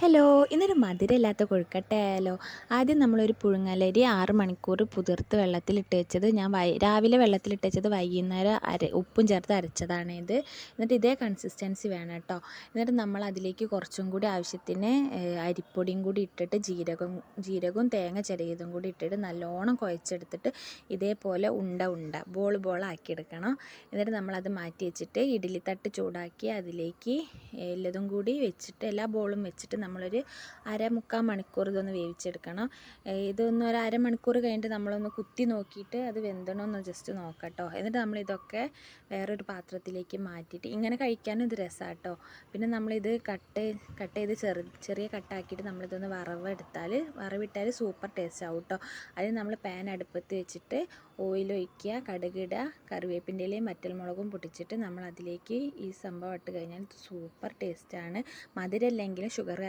Hello, ഇന്നൊരു മധുരമില്ലാത്ത കൊഴുക്കട്ടയായാലോ? ആദ്യം നമ്മളൊരു പുഴുങ്ങലരി 6 മണിക്കൂർ കുതിർത്ത് വെള്ളത്തിലിട്ട് വെച്ചത് ഞാൻ രാവിലെ വെള്ളത്തിലിട്ട് വെച്ചത് വൈകുന്നേരം ഉപ്പും ചേർത്ത് അരച്ചതാണ് ഇത്. എന്നിട്ട് ഇതേ കൺസിസ്റ്റൻസി വേണം കേട്ടോ. എന്നിട്ട് നമ്മൾ അതിലേക്ക് കുറച്ചും കൂടി ആവശ്യത്തിന് അരിപ്പൊടിയും കൂടി ഇട്ടിട്ട് ജീരകവും തേങ്ങ ചിരകിയതും കൂടി ഇട്ടിട്ട് നല്ലോണം കുഴച്ചെടുത്തിട്ട് ഇതേപോലെ ബോളാക്കി എടുക്കണം. എന്നിട്ട് നമ്മളത് മാറ്റി വെച്ചിട്ട് ഇഡ്ഡലി തട്ട് ചൂടാക്കി അതിലേക്ക് എല്ലതും കൂടി വെച്ചിട്ട് എല്ലാ ബോളും വെച്ചിട്ട് നമ്മളൊരു മുക്കാൽ മണിക്കൂർ ഇതൊന്ന് വേവിച്ചെടുക്കണം. ഇതൊന്ന് ഒരു അരമണിക്കൂർ കഴിഞ്ഞിട്ട് നമ്മളൊന്ന് കുത്തി നോക്കിയിട്ട് അത് വെന്തണമെന്ന് ജസ്റ്റ് നോക്കാം കേട്ടോ. എന്നിട്ട് നമ്മളിതൊക്കെ വേറൊരു പാത്രത്തിലേക്ക് മാറ്റിയിട്ട് ഇങ്ങനെ കഴിക്കാനും ഇത് രസമാണ് കേട്ടോ. പിന്നെ നമ്മളിത് കട്ട് ചെയ്ത് ചെറിയ കട്ടാക്കിയിട്ട് നമ്മളിതൊന്ന് വറവിട്ടാൽ സൂപ്പർ ടേസ്റ്റ് ആവും കേട്ടോ. അതിന് നമ്മൾ പാൻ അടുപ്പത്ത് വെച്ചിട്ട് ഓയിൽ ഒഴിക്കുക, കടുകിടുക, കറിവേപ്പിൻ്റെ ഇലയും വറ്റൽമുളകും പൊട്ടിച്ചിട്ട് നമ്മൾ അതിലേക്ക് ഈ സംഭവം ഇട്ട് കഴിഞ്ഞാൽ സൂപ്പർ ടേസ്റ്റാണ്. മധുരമില്ലെങ്കിലും ഷുഗർ